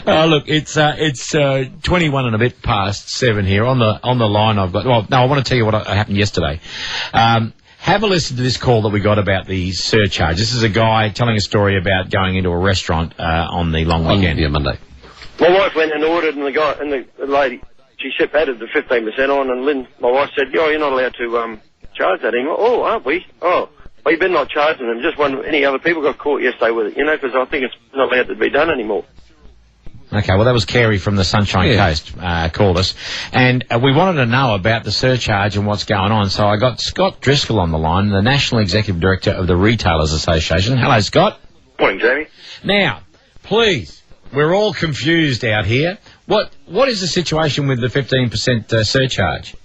Look, it's 21 and a bit past 7 here. On the line I've got... Well, no, I want to tell you what happened yesterday. Have a listen to this call that we got about the surcharge. This is a guy telling a story about going into a restaurant on the long weekend. Yeah, Monday. My wife went and ordered, and the lady, she added the 15% on, and Lynn, my wife, said, you're not allowed to charge that anymore. Oh, aren't we? Oh, well, you better not charging them. Just when any other people got caught yesterday with it, because I think it's not allowed to be done anymore. Okay, well, that was Carey from the Sunshine Coast called us, and we wanted to know about the surcharge and what's going on. So I got Scott Driscoll on the line, the National Executive Director of the Retailers Association. Hello, Scott. Morning, Jamie. Now, please, we're all confused out here. What is the situation with the 15% surcharge?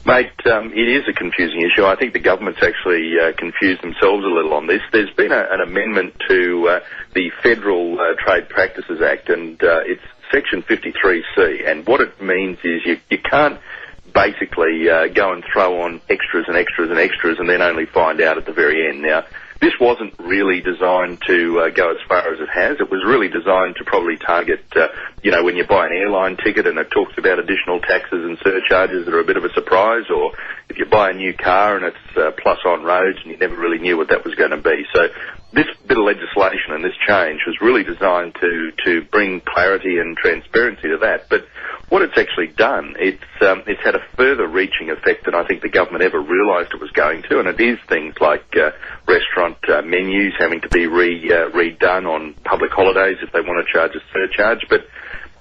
Mate, it is a confusing issue. I think the government's actually confused themselves a little on this. There's been an amendment to the Federal Trade Practices Act, and it's Section 53C. And what it means is you can't basically go and throw on extras and extras and extras and then only find out at the very end. Now, this wasn't really designed to go as far as it has. It was really designed to probably target, when you buy an airline ticket and it talks about additional taxes and surcharges that are a bit of a surprise, or if you buy a new car and it's plus on roads and you never really knew what that was going to be. So this bit of legislation and this change was really designed to bring clarity and transparency to that. But what it's actually done, it's had a further reaching effect than I think the government ever realised it was going to, and it is things like restaurant menus having to be redone on public holidays if they want to charge a surcharge. But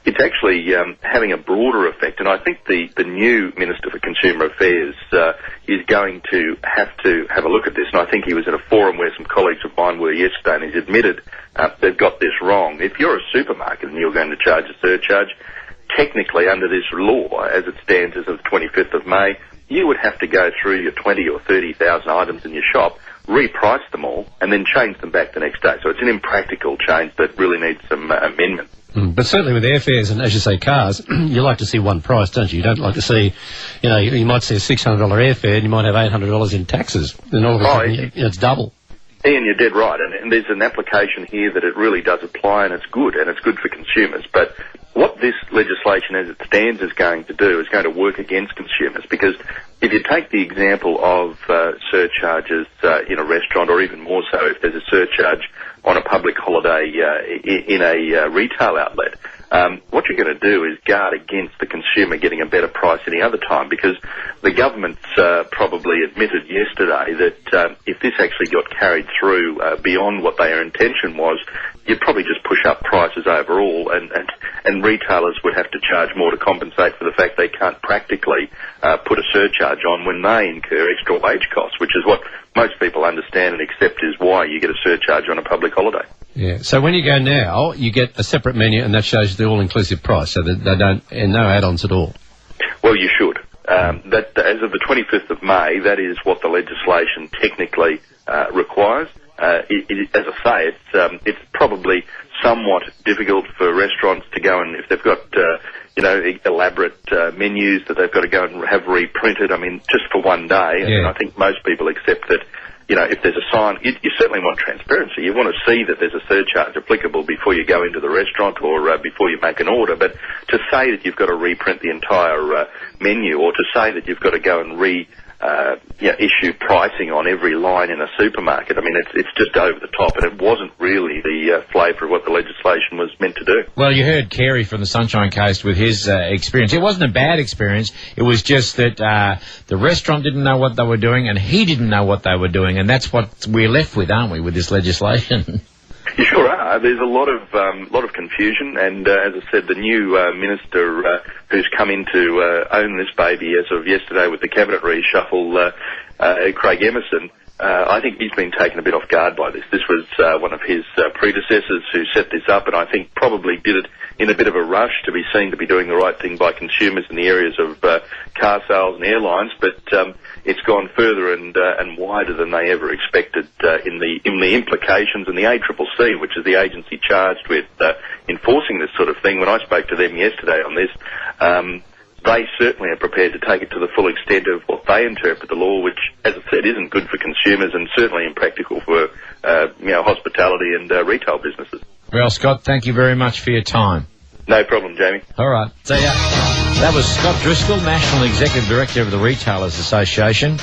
it's actually having a broader effect, and I think the new Minister for Consumer Affairs is going to have a look at this, and I think he was at a forum where some colleagues of mine were yesterday, and he's admitted they've got this wrong. If you're a supermarket and you're going to charge a surcharge, technically under this law, as it stands as of the 25th of May, you would have to go through your 20 or 30,000 items in your shop, reprice them all, and then change them back the next day. So it's an impractical change that really needs some amendment. But certainly with airfares and, as you say, cars, you like to see one price, don't you? You don't like to see, you might see a $600 airfare and you might have $800 in taxes, and all of a sudden it's double. Ian, you're dead right, and there's an application here that it really does apply, and it's good for consumers. But what this legislation as it stands is going to do is going to work against consumers, because if you take the example of surcharges in a restaurant, or even more so if there's a surcharge on a public holiday in a retail outlet, what you're going to do is guard against the consumer getting a better price any other time, because the government's probably admitted yesterday that if this actually got carried through beyond what their intention was, you'd probably just push up prices overall, and retailers would have to charge more to compensate for the fact they can't practically put a surcharge on when they incur extra wage costs, which is what most people understand and accept is why you get a surcharge on a public holiday. Yeah. So when you go now, you get a separate menu, and that shows the all-inclusive price, so that they don't, and no add-ons at all. Well, you should. That as of the 25th of May, that is what the legislation technically requires. As I say, it's probably somewhat difficult for restaurants to go and, if they've got elaborate menus that they've got to go and have reprinted, just for one day. And I think most people accept that, if there's a sign, you certainly want transparency. You want to see that there's a surcharge applicable before you go into the restaurant or before you make an order. But to say that you've got to reprint the entire menu, or to say that you've got to go and issue pricing on every line in a supermarket, it's just over the top, and it wasn't really the flavour of what the legislation was meant to do. Well, you heard Carey from the Sunshine Coast with his experience. It wasn't a bad experience. It was just that the restaurant didn't know what they were doing, and he didn't know what they were doing, and that's what we're left with, aren't we, with this legislation? You sure are. There's a lot of confusion, and as I said, the new minister who's come in to own this baby as of yesterday with the cabinet reshuffle, Craig Emerson, I think he's been taken a bit off guard by this. This was one of his predecessors who set this up, and I think probably did it in a bit of a rush to be seen to be doing the right thing by consumers in the areas of car sales and airlines, but it's gone further and wider than they ever expected in the implications. And the ACCC, which is the agency charged with enforcing this sort of thing, when I spoke to them yesterday on this, they certainly are prepared to take it to the full extent of what they interpret the law, which, as I said, isn't good for consumers and certainly impractical for hospitality and retail businesses. Well, Scott, thank you very much for your time. No problem, Jamie. All right. See ya. That was Scott Driscoll, National Executive Director of the Retailers Association.